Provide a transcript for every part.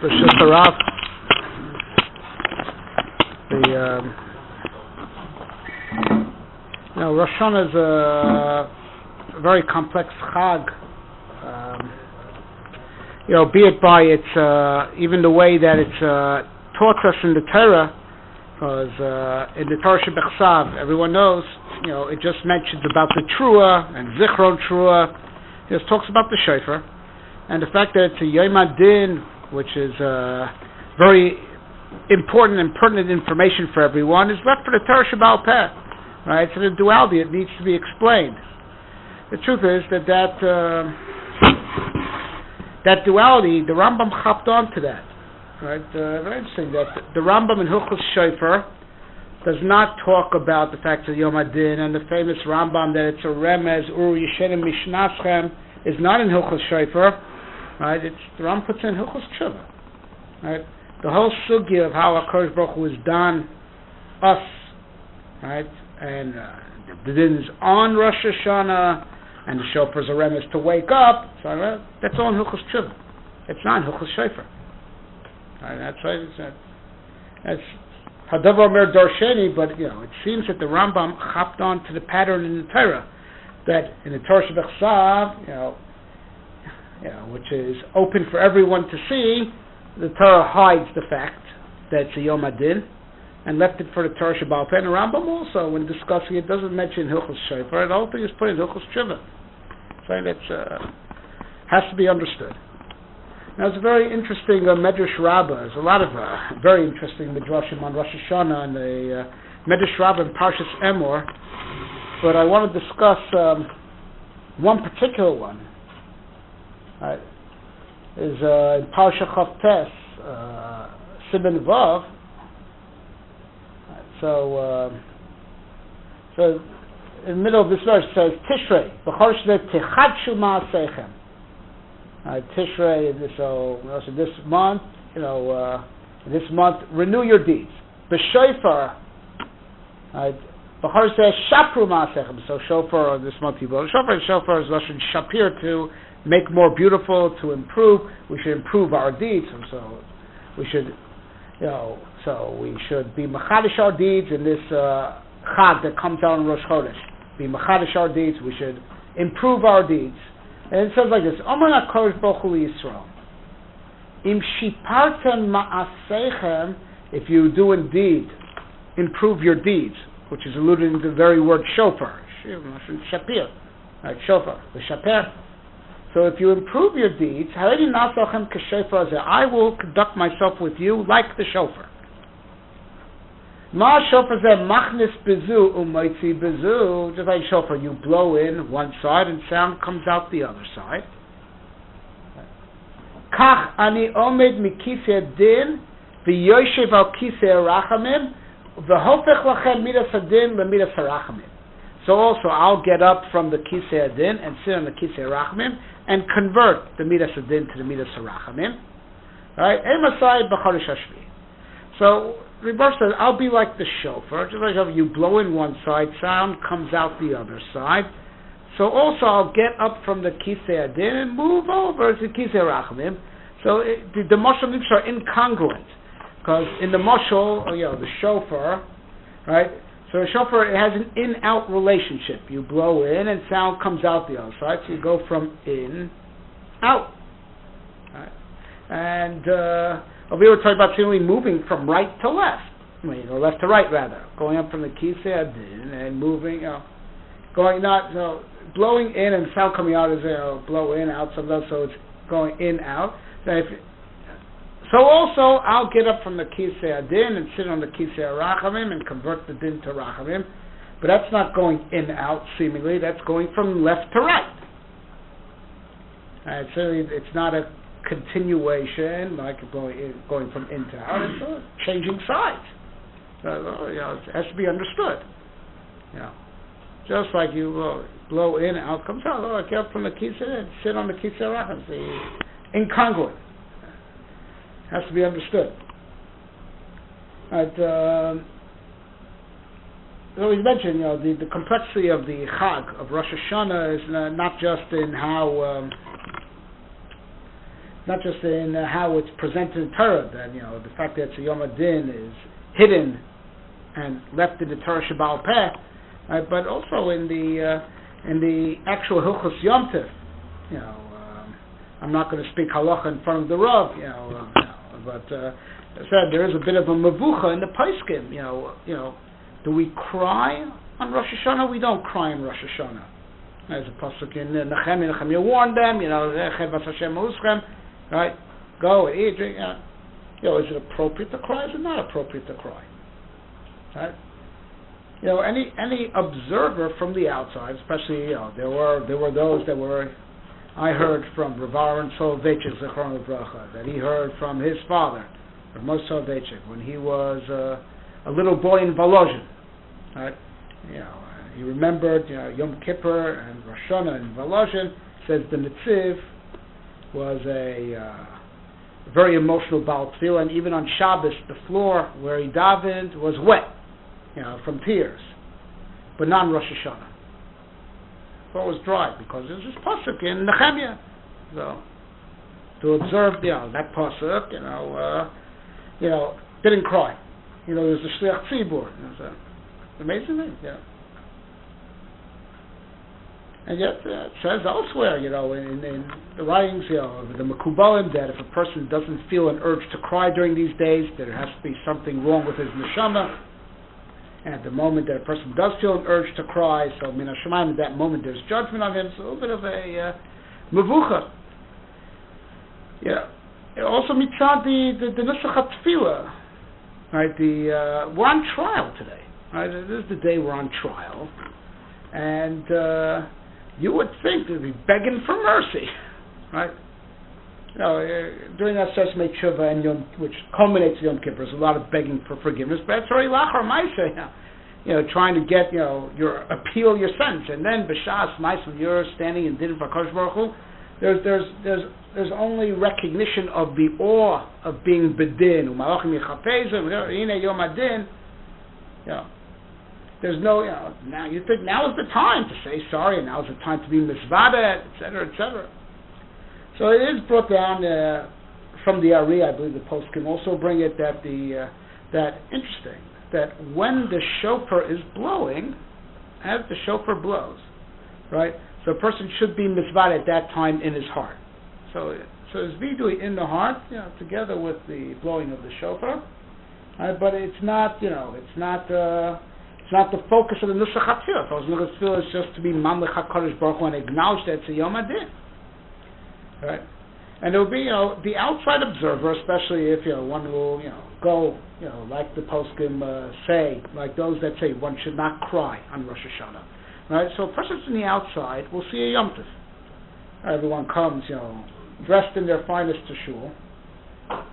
Shofar. Rosh Hashanah is a very complex chag. Be it by its even the way that it's taught us in the Torah, because in the Torah Shebechsav, everyone knows, it just mentions about the Trua and Zichron Trua. It just talks about the Shofar, and the fact that it's a Yom Adin, which is very important and pertinent information for everyone, is left for the Torah Sheba'al Peh. Right, so the duality, it needs to be explained. The truth is that duality, the Rambam hopped on to that. Right, very interesting that the Rambam in Hilchos Shofar does not talk about the fact of Yom Adin, and the famous Rambam that it's a remez Ur Yishenim Mishnaschem is not in Hilchos Shofar. Right, the Rambam puts in Hilchos Tshuva. Right, the whole sugya of how HaKadosh Baruch Hu has done us. Right. And the din is on Rosh Hashanah, and the Shofar's a remes to wake up. So that's all in Hilchos Tshuva. It's not in Hilchos Shofar. That's right. That's Hadavar Mer Darsheni, but it seems that the Rambam hopped on to the pattern in the Torah, that in the Torah Shebechsav, which is open for everyone to see, the Torah hides the fact that it's a Yom Adin, and left it for the Torah Sheba'al Peh. And the Rambam also, when discussing it, doesn't mention Hilchos Shofar. The whole thing is put in Hilchos Tshuva. So that has to be understood. Now, it's a very interesting Medrash Rabbah. There's a lot of very interesting Midrashim on Rosh Hashanah and the Medrash Rabbah in Parshas Emor. But I want to discuss one particular one. Is in Parsha Chavtes, Siman Vav. So in the middle of this verse it says Tishrei, b'chodesh techadshu ma'aseichem. Tishrei, so this month, this month renew your deeds. B'shofar, b'chodesh shapru ma'aseichem. So shofar this month you blow. Shofar is Lashon shapir, to make more beautiful, to improve. We should improve our deeds, and so we should. So we should be machadish our deeds in this chag that comes out on Rosh Chodesh. Be machadish our deeds. We should improve our deeds. And it says like this: Omer HaKadosh Baruch Hu Yisrael, Im shipartem ma'aseichem, if you do indeed improve your deeds, which is alluded to the very word shofar, shapir, right? Shofar, the shaper. So if you improve your deeds, I will conduct myself with you like the shofar. Ma shofar zeh machnis bezu u'moitzi bezu. Just like shofar, you blow in one side and sound comes out the other side. Kach ani omed mikisei din v'yoshev al kisei rachamim v'hofech lachem midas hadin lemidas harachamim. So also I'll get up from the kisei adin and sit on the kisei rachamim and convert the midas adin to the midas harachamim. Right? Emasai b'chodesh hashvi. So the verse says, I'll be like the shofar. Just like you blow in one side, sound comes out the other side. So also I'll get up from the kisei adin and move over to kisei rachamim. So the mashal are incongruent, because in the mashal, the shofar, right? So a shofar, it has an in-out relationship. You blow in and sound comes out the other side. So you go from in, out. Right? And we were talking about simply moving from right to left. Or left to right, rather. Going up from the kisei adin and moving, going not, blowing in and sound coming out is, blow in, out, sometimes, so it's going in, out. So also, I'll get up from the kisei adin and sit on the kisei rachamim and convert the din to rachamim. But that's not going in, out, seemingly. That's going from left to right. Certainly, it's not a continuation, like going from in to out. It's changing sides. So, it has to be understood. Just like you blow in, out comes out. I get up from the kisei and sit on the kisei rachamim. See, incongruent. Has to be understood. Right, we mentioned, the complexity of the Chag of Rosh Hashanah is not just in how it's presented in Torah. That the fact that it's a Yom Adin is hidden and left in the Torah Shabbal Peh, but also in the actual Hilchos Yom Tov. I'm not going to speak halacha in front of the Rav, but I said there is a bit of a mavucha in the Paiskim. Do we cry on Rosh Hashanah? We don't cry on Rosh Hashanah. There's a pasuk in Nehemiah warned them, right? Go eat, drink. Is it appropriate to cry? Is it not appropriate to cry? Right? Any observer from the outside, especially there were those that were. I heard from Rav Aaron Soloveitchik Zichron Livracha that he heard from his father, Rav Moshe Soloveitchik, when he was a little boy in Revulsion. Right? He remembered Yom Kippur and Rosh Hashanah in Revulsion. Says the Netziv was a very emotional Baal Tefillah, and even on Shabbos, the floor where he davened was wet, from tears, but not in Rosh Hashanah. The floor was dry because there was this pasuk in Nehemiah. So to observe, that pasuk, didn't cry. There's the Shliach Tzibur. It's an amazing thing, And yet it says elsewhere, in the writings, the Mekubalim, that if a person doesn't feel an urge to cry during these days, there has to be something wrong with his neshama. And at the moment that a person does feel an urge to cry, so min hashamayim, at that moment there's judgment on him. It's a little bit of a mevucha. Also mitzad the nusach tefillah. Right? We're on trial today. Right? This is the day we're on trial, and you would think they'd be begging for mercy, right? During that session, tshuva and which culminates Yom Kippur, there's a lot of begging for forgiveness. But that's already lachar ma'aseh, trying to get appeal your sentence, and then b'shas ma'aseh when you're standing in din for Hakadosh Baruch Hu, there's only recognition of the awe of being bedin. U'malachim yichafezim, hine yom adin. There's no, now you think now is the time to say sorry, and now is the time to be misvada, etc., etc. So it is brought down from the Ari, I believe the post can also bring it that interesting that when the shofar is blowing, as the shofar blows, right? So a person should be misvada at that time in his heart. So it's vidui in the heart, together with the blowing of the shofar, but it's not, it's not the focus of the Nusach HaTfilah. So the Nusach HaTfilah is just to be Mamlech HaKadosh Baruch Hu and acknowledge that it's a Yom Adin. Right? And it will be, the outside observer, especially if, one will, go, like the poskim say, like those that say one should not cry on Rosh Hashanah. Right? So a person from the outside will see a Yom Tov. Everyone comes, dressed in their finest to shul.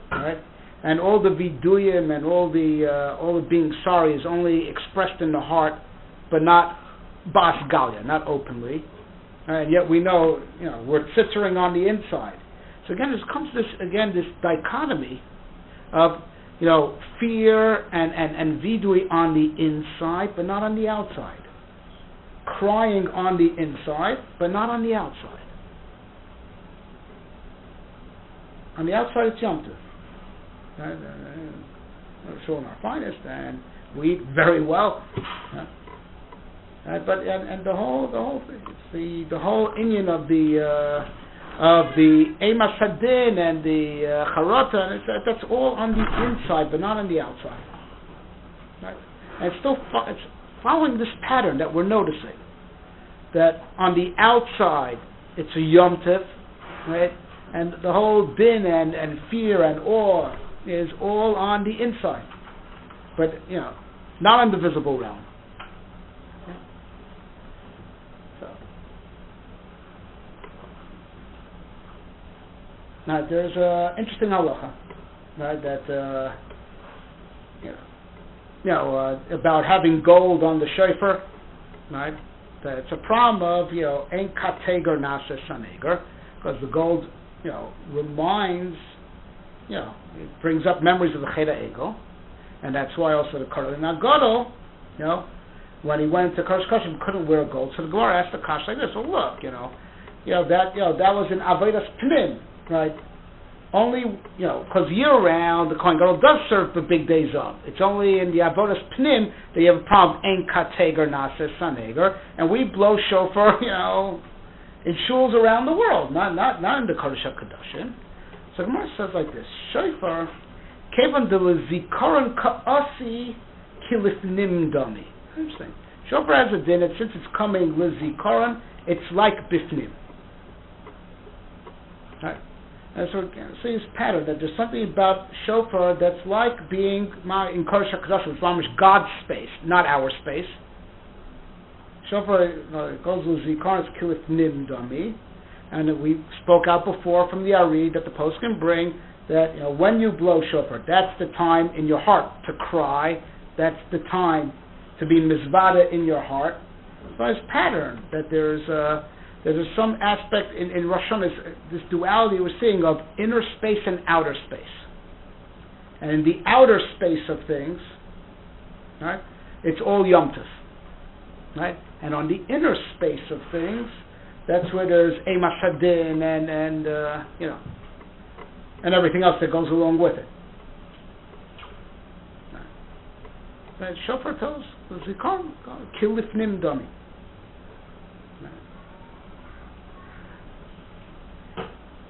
Right? And all the viduyim and all the being sorry is only expressed in the heart, but not bas galia, not openly. And yet we know, we're tzitering on the inside. So again, this comes this dichotomy of, fear and vidui on the inside, but not on the outside. Crying on the inside, but not on the outside. On the outside, it's Yom Tov. We're showing our finest, and we eat very well. But the whole thing, it's the whole inyan of the Ema Sadin and the Charota, and that's all on the inside, but not on the outside. Right? And it's still it's following this pattern that we're noticing, that on the outside it's a Yom Tov, right? And the whole din and fear and awe is all on the inside, but not on the visible realm. So now there's an interesting halacha, right? That about having gold on the shofar, right? That it's a problem of ein kateger nasa saneger, because the gold reminds. It brings up memories of the Cheda Egel, and that's why also the Karolin Agadol, when he went to Kodesh Kodesh, couldn't wear gold. So the Gemara asked the Kash like this: well, look, that was an Avodas Pnim, right? Only, because year-round, the Kohen Gadol does serve the big days of. It's only in the Avodas Pnim that you have a problem, Ein Kateger Nases Saneger, and we blow shofar, in shuls around the world, not in the Kodesh HaKadoshim. So Gemara says like this, Shofar, Kevan de Lezikaron Ka'asi Kilifnim Dami. Interesting. Shofar has a din, and since it's coming Lezikaron, it's like Bifnim. Right? And so see this pattern that there's something about shofar that's like being in Kodesh HaKadoshim. It's almost God's space, not our space. Shofar goes with Zikaron, it's Kilif Nim Dami, and we spoke out before from the Ari that the post can bring that when you blow shofar, that's the time in your heart to cry. That's the time to be mizvada in your heart. So this pattern that there's some aspect in Rosh Hashanah, this duality we're seeing of inner space and outer space. And in the outer space of things, right, it's all Yom Tov, right? And on the inner space of things, that's where there's Eimas Hadin and everything else that goes along with it. Right. Shofar tells Zikaron, Kilifnim Dami.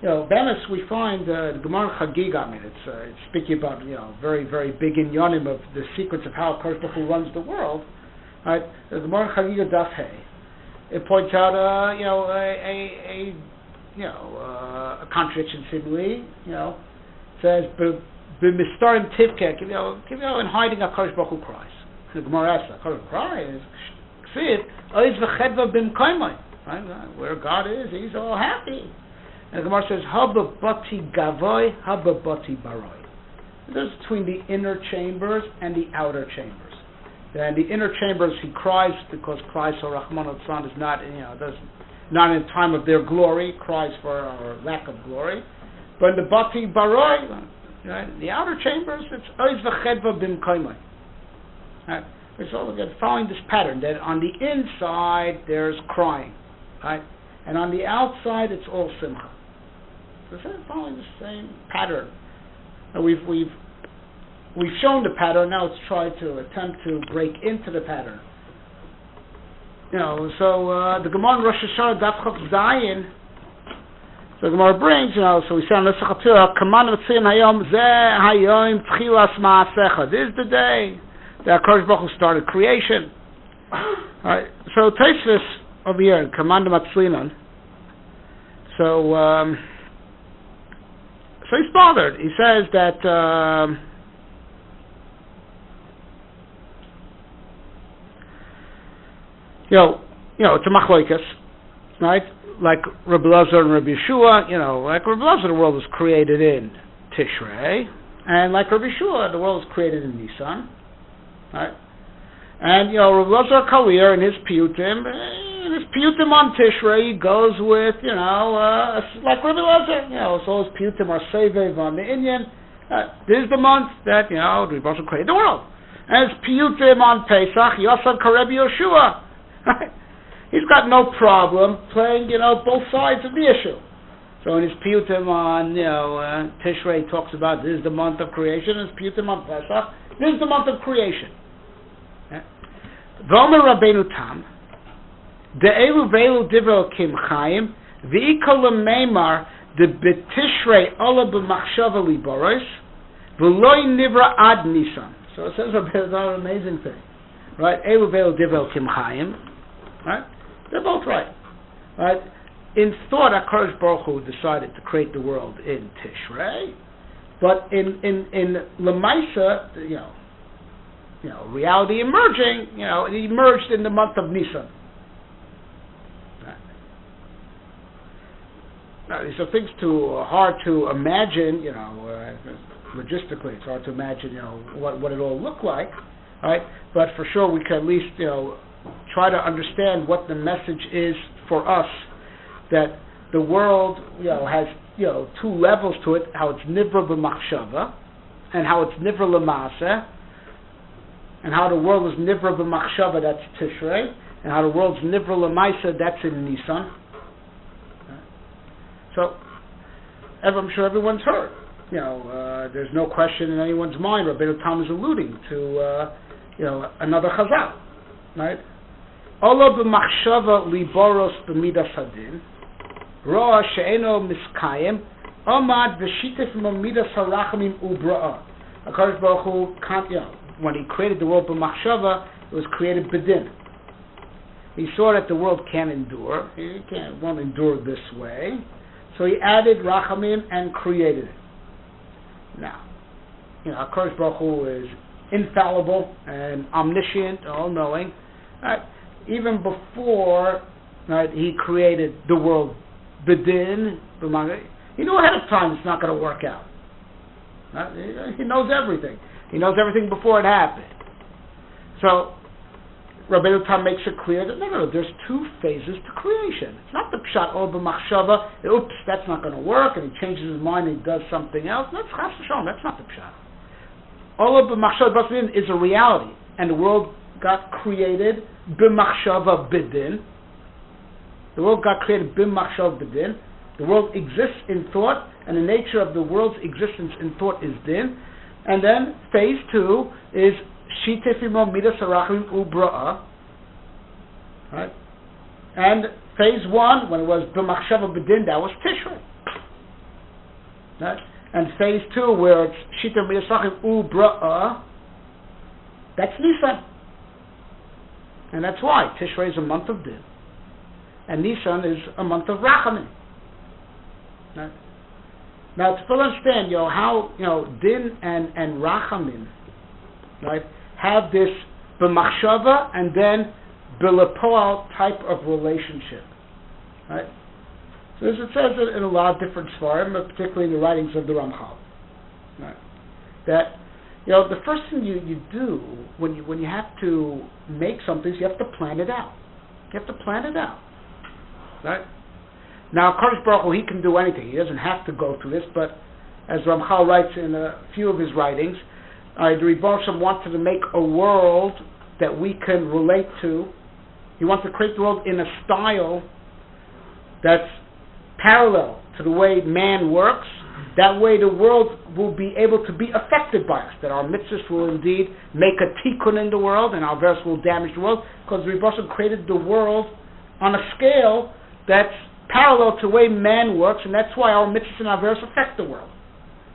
Bemis, we find the Gemara Chagiga. It's speaking about very very big inyanim of the secrets of how Kodesh Baruch Hu runs the world. Right? The Gemara Chagiga Daf Hey. It points out a contradiction seemingly. Says b'mistarim tivkek. In hiding a Kodesh Baruch Hu cries. The Gemara asks, Kodesh cries. Ksiv oiz v'chedva b'mkoimai. Right? Where God is, He's all happy. And the Gemara says, Haba bati gavoy, haba bati baroi. There's between the inner chambers and the outer chambers. And the inner chambers, he cries because cries for Rahman al-Tzlan is not, not in time of their glory, cries for our lack of glory. But in the bati baroi, the outer chambers, it's oiz v'chedva bim koimai. It's all again following this pattern that on the inside there's crying, right? And on the outside it's all simcha. So it's following the same pattern. And we've shown the pattern. Now let's try to attempt to break into the pattern. So the Gemara in Rosh Hashanah Daf Chok Zayin. So the Gemara brings, so we say on Nesach HaTorah, Kaman v'tzion hayom zeh hayom tchilas ma'asecha. This is the day that Kodesh Baruch Hu started creation. Right. So Tosfos over here in Kaman Matzlinon. So he's bothered. He says that it's a machlokas, right? Like Rabbi Lazar and Rabbi Yeshua. Like Rabbi Lazar, the world was created in Tishrei, and like Rabbi Yeshua, the world was created in Nisan, right? And Rabbi Lazar Kalir in his piyutim. His piyutim on Tishrei goes with, like Rabbi Lazar, so his piyutim are sevev on the Inyan. This is the month that, Rabbi Lazar created the world. And his piyutim on Pesach, Yosef Karebi Yeshua. He's got no problem playing, both sides of the issue. So in his piyutim on, Tishrei talks about this is the month of creation. His piyutim on Pesach, this is the month of creation. V'omer Rabbeinu Tam, De'elu ve'elu divrei Kim Chaim, v'ikol l'meimar de betishrei ola b'machshava liboros, v'loi nivra ad Nisan. So it says an amazing thing, right? Elu ve'elu divrei Kim Chaim, right? They're both right, right? In thought, HaKadosh Baruch Hu decided to create the world in Tishrei, but in Lamaisa, reality emerging, it emerged in the month of Nisan. Now, these are things hard to imagine, logistically it's hard to imagine, what it all looked like, right? But for sure we can at least, try to understand what the message is for us, that the world, has, two levels to it, how it's nivra b'machshava, and how it's nivra l'maaseh. and how the world is nivra b'machshava, that's Tishrei, and how the world's nivra l'maisa, that's in Nisan. So, I'm sure everyone's heard. There's no question in anyone's mind. Rabbeinu Tam is alluding to, another chazal, right? Ola b'machshava liboros b'midas hadin, roa she'eno miskayim, omad v'shitif m'midas harachamim ubra'ah. HaKadosh Baruch Hu, when He created the world b'machshava, it was created b'din. He saw that the world can't endure. Won't endure this way. So He added rachamim and created it. Now, HaKadosh Baruch Hu is infallible and omniscient, all-knowing. Right? Even before He created the world, b'din, He knew ahead of time it's not going to work out. He knows everything. He knows everything before it happened. So, Rabbeinu Tam makes it clear that no, there's two phases to creation. It's not the pshat or b'machshava. Oops, that's not going to work, and he changes his mind and he does something else. That's chas v'shalom. That's not the pshat. All of b'machshava is a reality, and the world got created b'machshava b'din. The world got created b'machshava b'din. The world exists in thought, and the nature of the world's existence in thought is din. And then phase 2 is Shitefimo Midas Harachim Ubra'ah. Right? And phase 1, when it was B'machshava B'din, that was Tishrei. Right? And phase 2, where it's Shitefimo Midas Harachim Ubra'ah, that's Nisan. And that's why Tishrei is a month of Din. And Nisan is a month of Rachamim. Right? Now, to fully understand, how Din and Rachamim, right, have this b'machshava and then b'lepoal type of relationship, right? So as it says in a lot of different svarim, particularly in the writings of the Ramchal, right, that the first thing you do when you have to make something is you have to plan it out. You have to plan it out, right? Now, HaKadosh Baruch Hu, He can do anything. He doesn't have to go through this, but as Ramchal writes in a few of his writings, the Revulsion wanted to make a world that we can relate to. He wants to create the world in a style that's parallel to the way man works. That way the world will be able to be affected by us, that our mitzvahs will indeed make a tikkun in the world and our verse will damage the world, because the Revulsion created the world on a scale that's parallel to the way man works, and that's why our mitzvahs and our verse affect the world.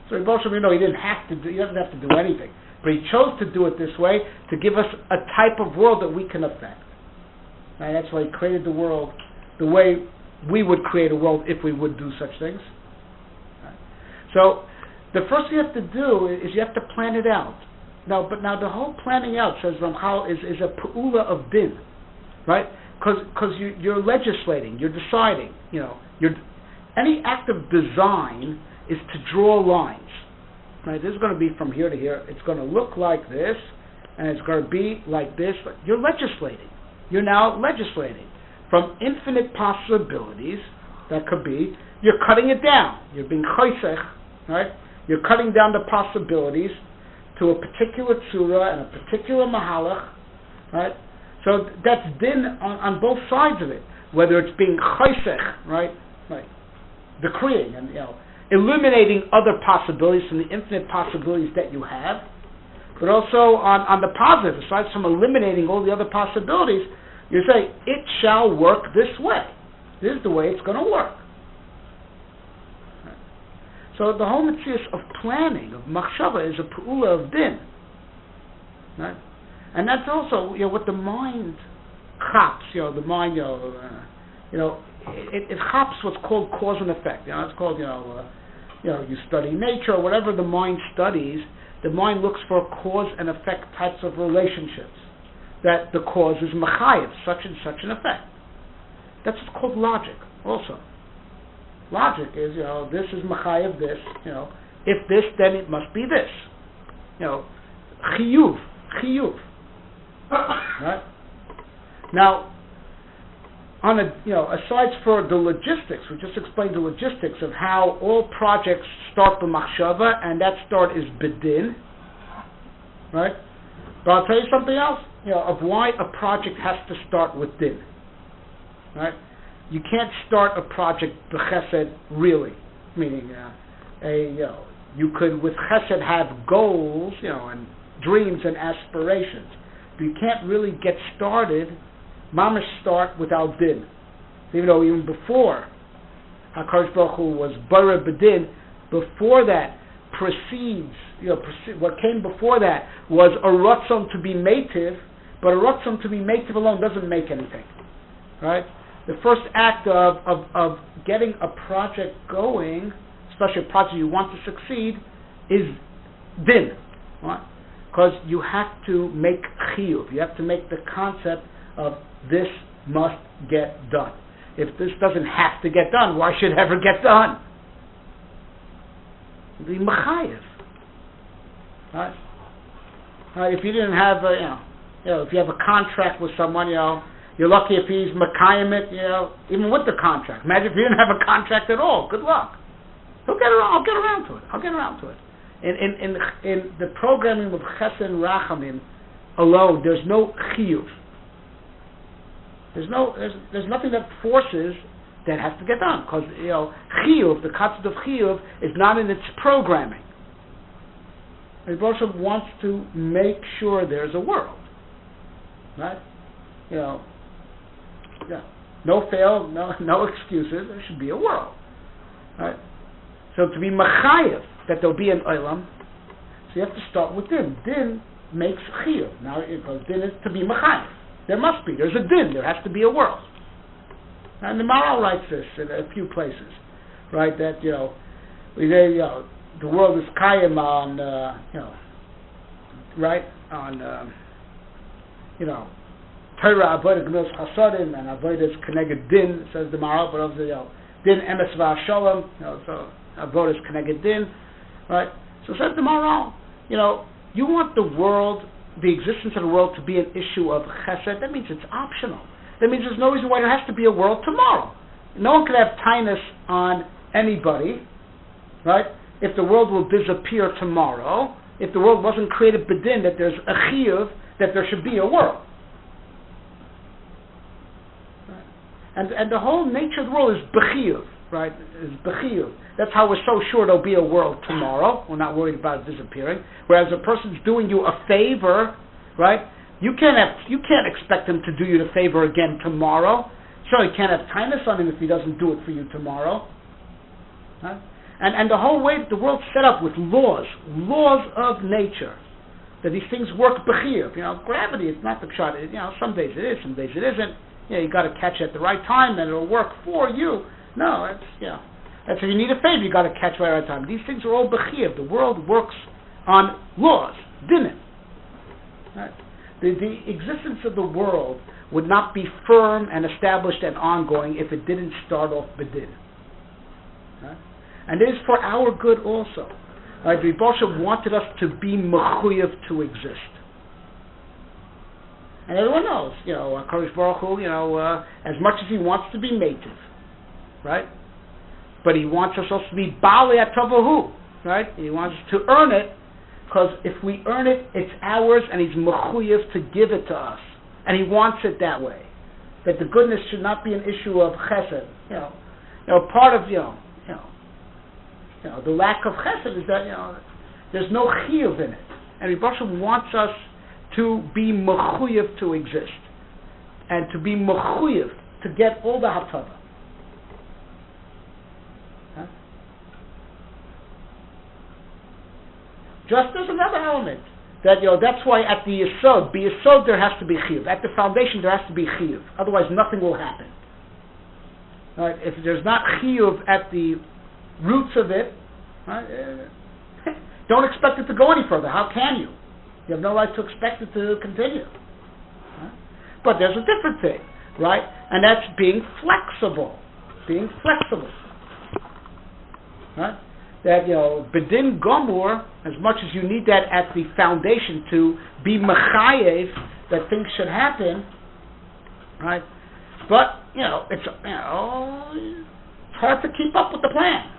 So he doesn't have to do anything, but he chose to do it this way to give us a type of world that we can affect. And that's why He created the world the way we would create a world if we would do such things. Right? So the first thing you have to do is you have to plan it out. Now the whole planning out, says Ramchal, is a pe'ula of din, right? Because you're legislating, you're deciding. Any act of design is to draw lines. Right? This is going to be from here to here. It's going to look like this, and it's going to be like this. But you're legislating. You're now legislating from infinite possibilities. That could be. You're cutting it down. You're being choisech, right? You're cutting down the possibilities to a particular tzura and a particular mahalach, right? So that's din on both sides of it. Whether it's being choisech, right, decreeing and eliminating other possibilities from the infinite possibilities that you have, but also on the positive, aside from eliminating all the other possibilities, you say it shall work this way. This is the way it's going to work. Right. So the whole mitzvah of planning, of machshava, is a pe'ula of din. Right? And that's also what the mind chops. The mind, it chops what's called cause and effect. It's called you study nature or whatever the mind studies. The mind looks for cause and effect types of relationships. That the cause is machayev, such and such an effect. That's what's called logic. Also, logic is this is machayev this. If this, then it must be this. Chiyuv. Right? Now, on aside for the logistics, we just explained the logistics of how all projects start b'machshava, and that start is b'din, right? But I'll tell you something else, of why a project has to start with din. Right? You can't start a project b'chesed really, meaning you could with chesed have goals, and dreams and aspirations, but you can't really get started, mamash start without din. Even though even before HaKadosh Baruch Hu was bara b'din, before that precedes, what came before that was a ratzon to be mativ, but a ratzon to be mativ alone doesn't make anything, right? The first act of getting a project going, especially a project you want to succeed, is din, right? Because you have to make chiyuv, you have to make the concept of this must get done. If this doesn't have to get done, why should it ever get done? The mechayev, right? If you didn't have if you have a contract with someone, you're lucky if he's mekayim it, even with the contract. Imagine if you didn't have a contract at all. Good luck. I'll get around to it. In the programming of Chesed and Rachamim alone, there's no chiyuv. There's nothing that forces that has to get done, because chiyuv, the concept of chiyuv, is not in its programming. The Revulsion wants to make sure there's a world, right? No fail, no excuses. There should be a world, right? So to be mechayev that there'll be an olam, so you have to start with din. Din makes chiyuv. Now, because din is to be mechayev. There's a din. There has to be a world. And the Maharal writes this in a few places, right? That we say the world is kayim on right on Torah avodah gemilas chasadim and avodah is keneged din, says the Maharal, but also din emes v'ashalom, so avodah is keneged din, right? So says the Maharal, you want the world, the existence of the world, to be an issue of chesed. That means it's optional. That means there's no reason why there has to be a world tomorrow. No one could have tinus on anybody, right? If the world will disappear tomorrow, if the world wasn't created b'din, that there's a chiyuv, that there should be a world. Right? And the whole nature of the world is b'chiyuv, right? Is b'chiyuv. That's how we're so sure there'll be a world tomorrow. We're not worried about it disappearing. Whereas a person's doing you a favor, right? You can't expect him to do you the favor again tomorrow. Sure, you can't have tinus on him if he doesn't do it for you tomorrow. Right? And the whole way the world's set up with laws of nature, that these things work b'chiyuv. Gravity, it's not the shot. Some days it is, some days it isn't. You got to catch it at the right time, and it'll work for you. No, that's if you need a favor, you got to catch it at the right time. These things are all b'chiyuv. The world works on laws, dinim. Right? The existence of the world would not be firm and established and ongoing if it didn't start off b'din. Right? And it is for our good also. Right? The Revulsion wanted us to be mechuyev to exist. And everyone knows, HaKadosh Baruch Hu, as much as he wants to be native, right? But he wants us also to be bali atavahu, right? He wants us to earn it, because if we earn it, it's ours, and he's mechuyev to give it to us, and he wants it that way. That the goodness should not be an issue of chesed. Part of the lack of chesed is that there's no chiyuv in it, and Revulsion wants us to be mechuyev to exist, and to be mechuyev to get all the hatava. Just as another element, that that's why at the yesod there has to be chiyuv. At the foundation there has to be chiyuv. Otherwise nothing will happen. Right? If there's not chiyuv at the roots of it, right, don't expect it to go any further. How can you? You have no right to expect it to continue. Right? But there's a different thing, right? And that's being flexible. Right? That, bedin gomur, as much as you need that at the foundation to be mechayev, that things should happen, right? But, it's hard to keep up with the plan.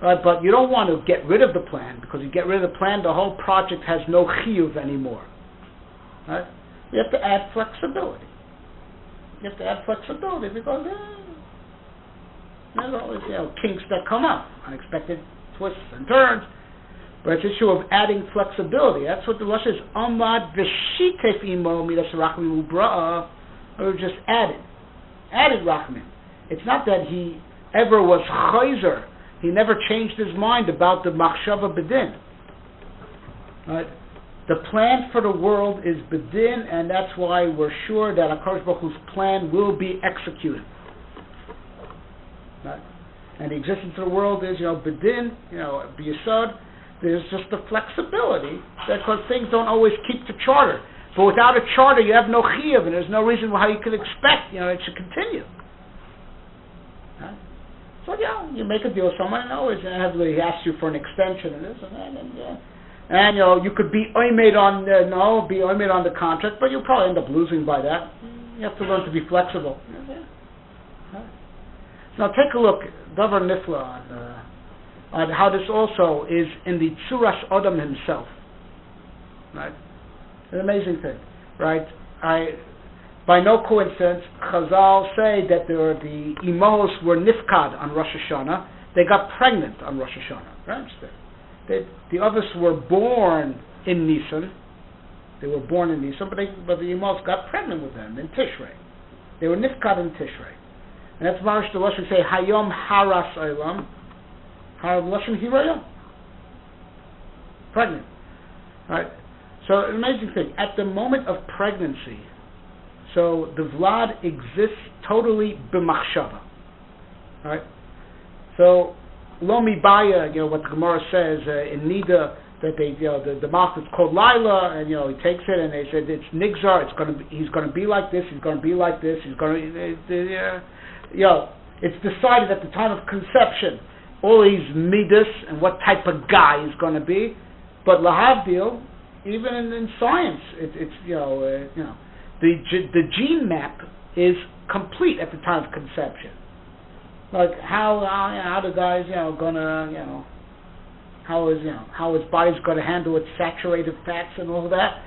Right? But you don't want to get rid of the plan, because you get rid of the plan, the whole project has no chiyuv anymore. Right? You have to add flexibility. You have to add flexibility because there's always kinks that come up, unexpected twists and turns. But it's an issue of adding flexibility. That's what the Rosh is. Amad v'shitef imo midas rachamim ubra'a. Or just added rachamim. It's not that he ever was chayzer. He never changed his mind about the machshava bedin. Right? The plan for the world is bedin, and that's why we're sure that HaKadosh Baruch Hu's plan will be executed. Right? And the existence of the world is, bedin, b'yesod. There's just the flexibility, because things don't always keep the charter. But without a charter, you have no chiyuv, and there's no reason how you could expect, it should continue. Right? So, you make a deal with someone, and always he asks you for an extension and this and that, and you could be oimed on the contract, but you'll probably end up losing by that. You have to learn to be flexible. Right? Now take a look, Davar Nifla, on how this also is in the Tzuras Adam himself. Right? An amazing thing. Right? By no coincidence, Chazal say that the Imos were nifkad on Rosh Hashanah. They got pregnant on Rosh Hashanah. Right? The others were born in Nisan. They were born in Nisan, but the Imos got pregnant with them in Tishrei. They were nifkad in Tishrei. And that's Marish the Lashon say, Hayom Haras Olam. Har Lashon Hirayom. Pregnant. Right? So, an amazing thing. At the moment of pregnancy, so the Vlad exists totally b'machshava. Right? So, Lo Mibaya, what the Gemara says in Nida, that the mouth is called Lila, and he takes it, and they said it's Nigzar. He's going to be like this. He's going to be like this. He's going to, it's decided at the time of conception all these midas and what type of guy he's going to be. But lahavdil, even in science, the gene map is complete at the time of conception. Like how the guy's gonna how his body's gonna handle its saturated fats and all that.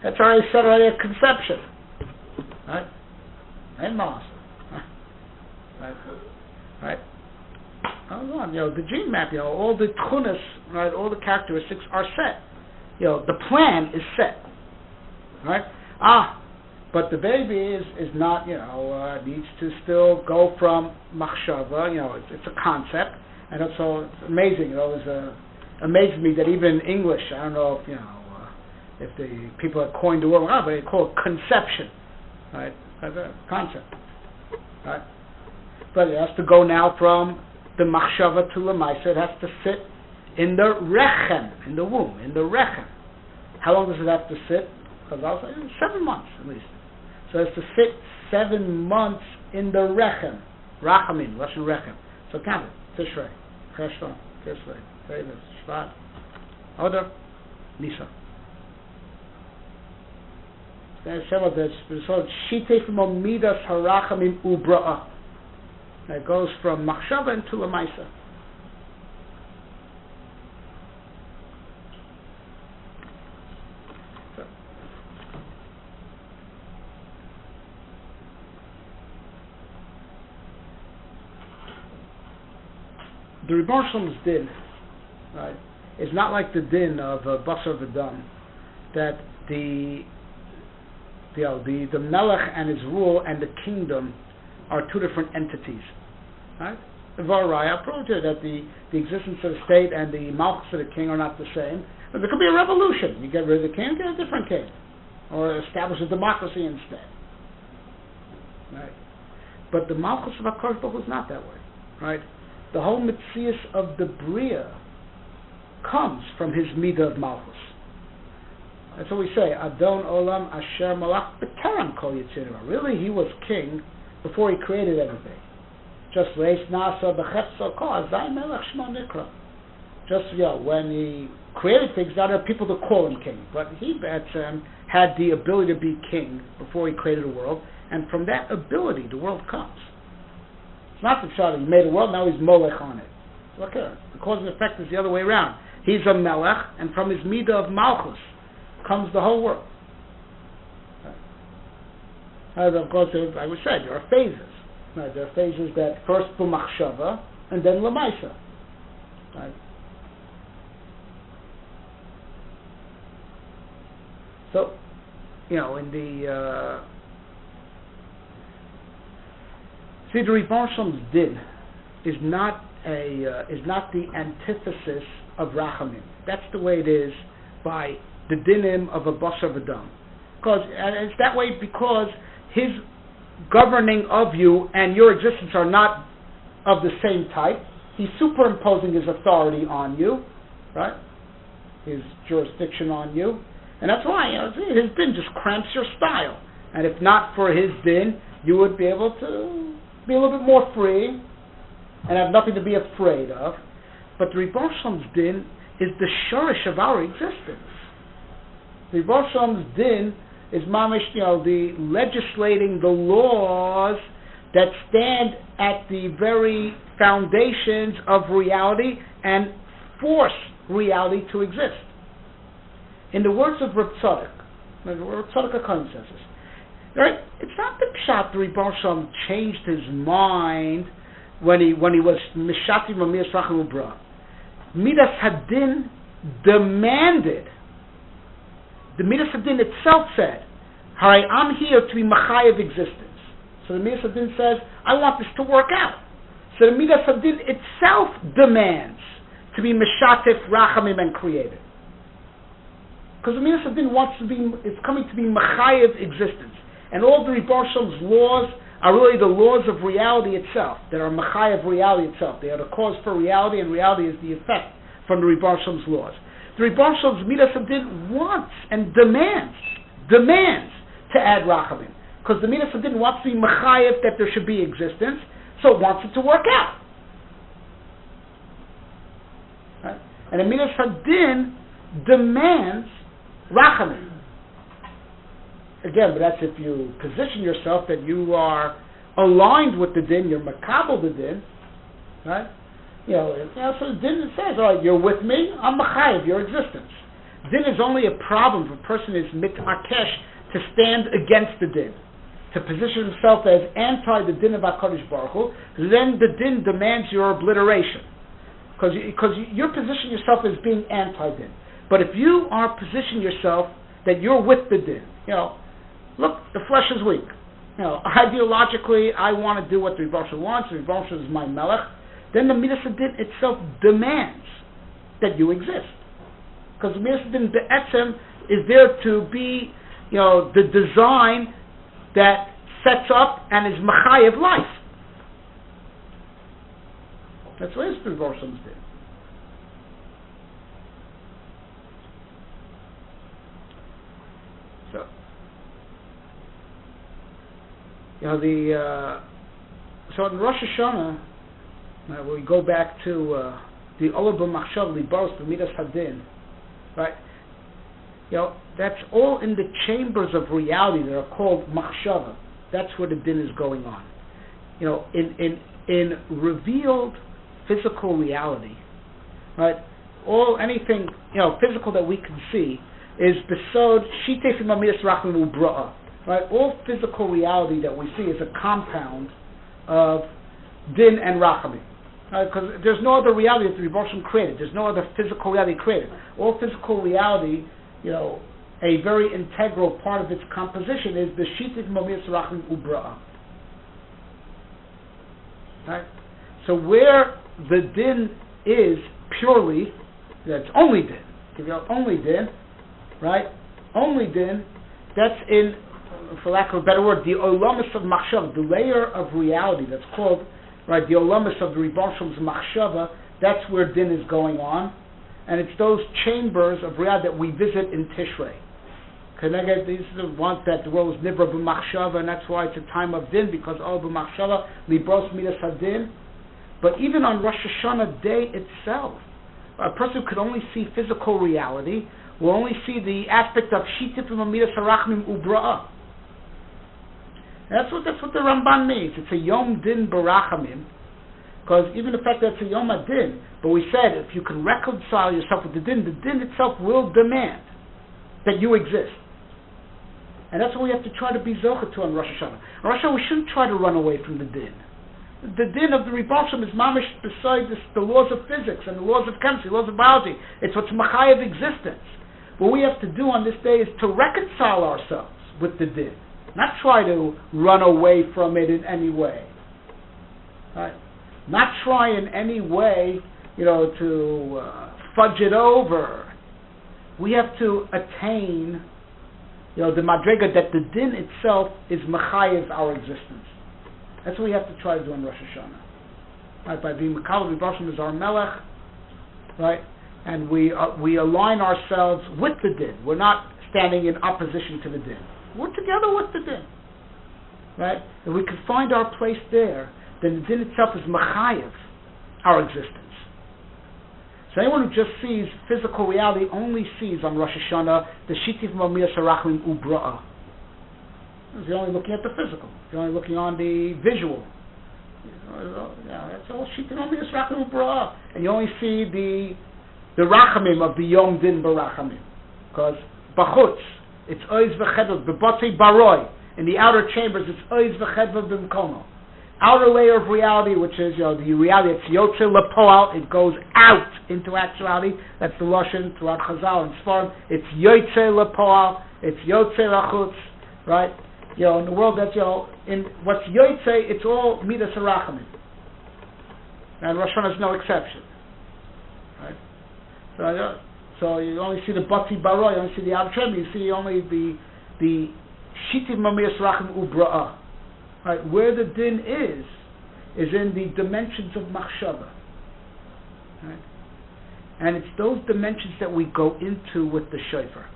That's already set already at conception, right? And master, right? Hold on, the gene map, all the tchunas, right? All the characteristics are set. The plan is set, right? But the baby is not, needs to still go from machshava. It's a concept, and also it's amazing. It always amazes me that even in English, I don't know if the people that coined the word, but they call it conception, right? As a concept, right? But it has to go now from the machshava to lemaisa. It has to sit in the rechem, in the womb, in the rechem. How long does it have to sit? Because I'll say 7 months at least. So it has to sit 7 months in the rechem. Rachamim, Lashon rechem. So count it. Tishrei, Cheshvan, Tishrei, Teves, Shvat, Adar, Nisan. There's some of this. It's called Shitei from Midas Harachamim Ubra'a. It goes from Machshava into Lamaisa. The Revulsion's din, right, is not like the din of Basar V'Dam, that the Melech and his rule and the kingdom are two different entities, right? Varaya proved that the existence of the state and the Malchus of the king are not the same. But there could be a revolution. You get rid of the king, get a different king, or establish a democracy instead, right? But the Malchus of HaKadosh Baruch Hu is not that way, right? The whole Metzius of the Bria comes from his Midah of Malchus. That's what we say, Adon Olam Asher Malach B'Terem Kol Yitzirah. Really, he was king before he created everything. Just Reis Nasa B'Chetzo Kol Azai Melech Shmo Nikra. Just, when he created things, now there are people to call him king. But he had the ability to be king before he created the world, and from that ability, the world comes. It's not the child he made the world, now he's molech on it. Okay, the cause and effect is the other way around. He's a melech, and from his midah of malchus comes the whole world. Of course, I would say there are phases. Right? There are phases that first b'machshava and then l'maisa. Right? So, in the see, the Revulsion's din is not the antithesis of rachamim. That's the way it is by the dinim of a basar v'dam. And it's that way because his governing of you and your existence are not of the same type. He's superimposing his authority on you, right? His jurisdiction on you. And that's why his din just cramps your style. And if not for his din, you would be able to be a little bit more free and have nothing to be afraid of. But the Revulsion's din is the shorish of our existence. The Revulsion's din is mamish, the legislating the laws that stand at the very foundations of reality and force reality to exist. In the words of Reb Tzadok HaKohen says this, right? It's not the pshat the Revulsion changed his mind when he was Mishati Mamias Rachel Ubra. Midas Hadin demanded. The Midas Hadin itself said, "Hari, I'm here to be Machayev existence." So the Midas Hadin says, "I want this to work out." So the Midas Hadin itself demands to be Meshatif, Rachamim, and created. Because the Midas Hadin is coming to be Machayev existence. And all the Revulsion's laws are really the laws of reality itself, that are Machayev reality itself. They are the cause for reality, and reality is the effect from the Revulsion's laws. The Revulsion's Midas Hadin wants and demands to add Rachamim. Because the Midas Hadin wants to be Machayev that there should be existence, so it wants it to work out. Right? And the Midas Hadin demands Rachamim. Again, but that's if you position yourself that you are aligned with the din, you're makabel the din, right? So the din says, all right, you're with me, I'm machayev your existence. Din is only a problem if a person is mitakesh to stand against the din, to position himself as anti the din of HaKadosh Baruch Hu. Then the din demands your obliteration, because you're positioning yourself as being anti-din. But if you are positioning yourself that you're with the din, look, the flesh is weak. Ideologically, I want to do what the Revulsion wants. The Revulsion is my melech. Then the Midas Hadin itself demands that you exist, because the Midas Hadin be'etzem is there to be, the design that sets up and is machayev life. That's what the Revulsion's did. So in Rosh Hashanah, we go back to the Olav b'machshav libaros b'midas hadin, right? That's all in the chambers of reality that are called machshava. That's where the din is going on. In revealed physical reality, right? Anything physical that we can see is besod shitef imamidas rachim ubra'a. Right, all physical reality that we see is a compound of din and rachamim. Because there's no other reality that the Revulsion created. There's no other physical reality created. All physical reality, a very integral part of its composition is the shitif mamias rachim ubra'a. Right. So where the din is purely, that's only din. Only din, right? Only din. That's in, for lack of a better word, the olamis of machshava, the layer of reality that's called, right, the olamis of the Revulsion's machshava. That's where din is going on, and it's those chambers of reality that we visit in Tishrei. These are the ones that the world is nivra b'machshava, and that's why it's a time of din, because all b'machshava libros midas hadin. But even on Rosh Hashanah day itself, a person who could only see physical reality will only see the aspect of shitif midas harachmim ubra'ah. That's what the Rambam means. It's a yom din barachamim, Because even the fact that it's a Yom HaDin, but we said if you can reconcile yourself with the din itself will demand that you exist. And that's what we have to try to be zocher to on Rosh Hashanah. On Rosh Hashanah we shouldn't try to run away from the din. The din of the Revulsion is mamish beside the laws of physics and the laws of chemistry, the laws of biology. It's what's machai of existence. What we have to do on this day is to reconcile ourselves with the din, not try to run away from it in any way. Right? Not try in any way, to fudge it over. We have to attain, the madrega that the din itself is machayev our existence. That's what we have to try to do in Rosh Hashanah. Right? By being Makal Revulsion is our melech, right? And we align ourselves with the din. We're not standing in opposition to the din. We're together with the din. Right? If we can find our place there, then the din itself is machayev our existence. So anyone who just sees physical reality only sees on Rosh Hashanah the shitif mamiyas harachlim ubra'a. You're only looking at the physical. You're only looking on the visual. That's all shitif mamiyas harachlim ubra'a. And you only see the rachamim of the Yom Din barachamim. Because bachutz, it's oiz v'chedva, b'botzei baroi. In the outer chambers, it's oiz v'chedva b'mkono. Outer layer of reality, which is the reality, it's yotze lepoal, it goes out into actuality. That's the lashon throughout Chazal and Sfarim. It's yotze lepoal, it's yotze rachutz, right? In the world that's in what's yotze, it's all midas harachamim, and Rosh Hashanah is no exception, right? So you only see the batzi baro, you only see the outer chamber, you see only the shitiv mamiyas rachim ubra'a. Right, where the din is in the dimensions of machshava. Right? And it's those dimensions that we go into with the shofar.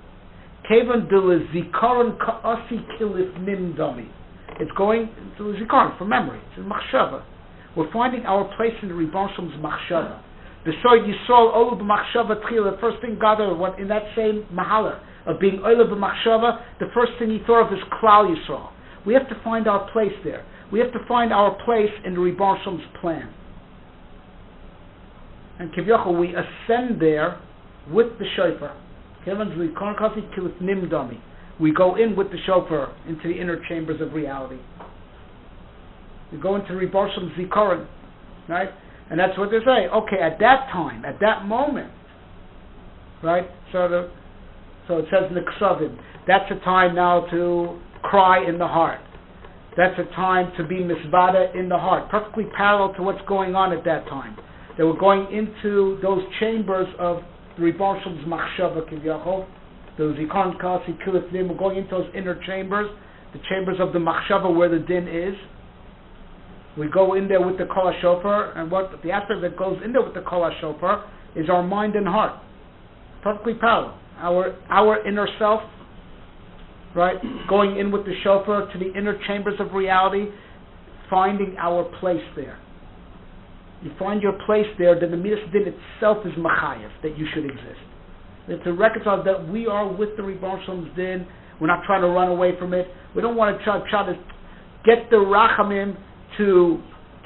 Kevan de zikaron ka'asi kilif nimdami. It's going into the zikaron, from memory. It's in machshava. We're finding our place in the Revulsion's machshava. Beside Yisrael olu b'machshava tchila, the first thing God ever, in that same mahala of being olu b'machshava, the first thing he thought of is Klal Yisrael. We have to find our place there. We have to find our place in the Revulsion's plan. And Kivyachol, we ascend there with the shofar. We go in with the shofar into the inner chambers of reality. We go into the Revulsion's zikaron, right? And that's what they say. Okay, at that time, at that moment, right? So it says in the Ksavim, that's a time now to cry in the heart. That's a time to be misvada in the heart, perfectly parallel to what's going on at that time. They were going into those chambers of the Revulsion's machshava kivyachol, those ikon kasi kilifnim. We're going into those inner chambers, the chambers of the machshava where the din is. We go in there with the kol shofar, and what the aspect that goes in there with the kol shofar is our mind and heart, perfectly parallel. Our inner self. Right, going in with the shofar to the inner chambers of reality, finding our place there. You find your place there, then the midas din itself is machayev, that you should exist. And to reconcile that we are with the Revulsion's din, we're not trying to run away from it. We don't want to try to get the rachamim to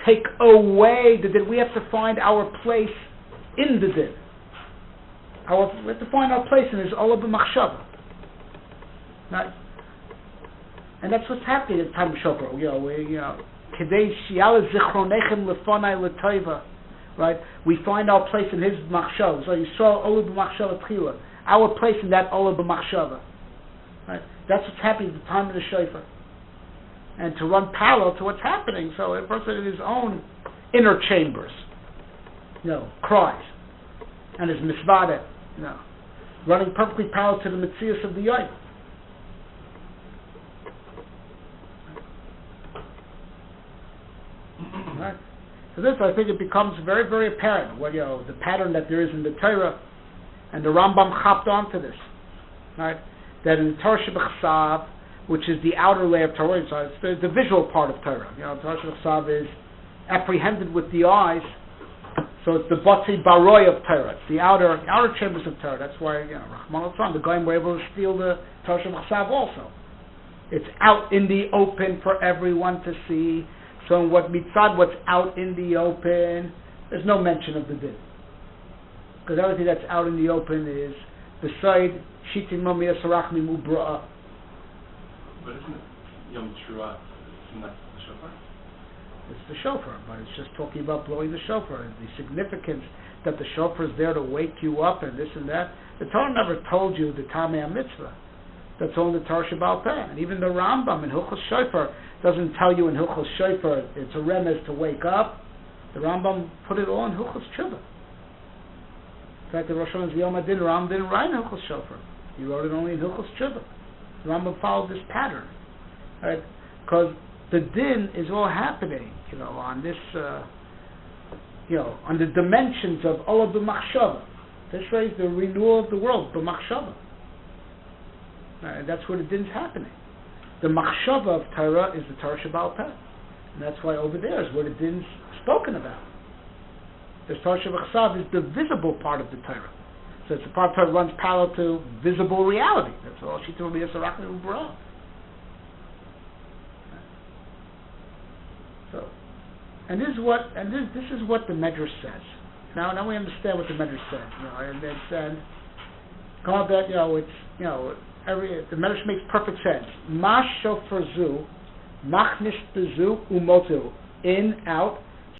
take away the din. We have to find our place in the din. We have to find our place in this olah b'machshava. Right? And that's what's happening at the time of Shofar. Kedei shi'ala zichronechem lefonai l'toiva. Right? We find our place in his machshava. So you saw olah b'machshava tchila. Our place in that olah b'machshava. Right? That's what's happening at the time of the shofar. And to run parallel to what's happening. So a person in his own inner chambers, cries, and his misvada, running perfectly parallel to the metzius of the yom. Right. So this, I think, it becomes very, very apparent. The pattern that there is in the Torah, and the Rambam hopped onto this, right? That in the Torah Shebechsav, which is the outer layer of Torah, so it's the visual part of Torah. Torah Shebechsav is apprehended with the eyes, so it's the Batzi Baroi of Torah. It's the outer chambers of Torah. That's why, Rahman al-Tzlan, the Goyim were able to steal the Torah Shebechsav also. It's out in the open for everyone to see. So in what mitzad, what's out in the open, there's no mention of the din. Because everything that's out in the open is beside shitin mamiyas harachmi mubra'a. But isn't it Yom Teruah? Isn't that the shofar? It's the shofar, but it's just talking about blowing the shofar. And the significance that the shofar is there to wake you up and this and that. The Torah never told you the Tamei HaMitzvah. That's all in the Torah Sheba'al Peh. And even the Rambam in Hilchos Shofar doesn't tell you in Hilchos Shofar it's a remez to wake up. The Rambam put it all in Hilchos Tshuva. In fact, the Rosh Hashanah Yom Adin, Rambam didn't write in Hilchos Shofar. He wrote it only in Hilchos Tshuva. The Rambam followed this pattern. Right? Because the din is all happening, on this, on the dimensions of Allah b'machshava. Tishrei is the renewal of the world, b'machshava. And that's where the din's happening. The machshava of Torah is the Torah Sheba'al Peh. And that's why over there is where the din's spoken about. The Torah Sheba'al is the visible part of the Torah. So it's the part of Torah that runs parallel to visible reality. That's all Shita Rabbi Yisrael Ubra. So, and this is what the Medrash says. Now we understand what the Medrash says. And come out that the Medrash makes perfect sense. Ma shofar zu, machnis bezu umotu, in, out,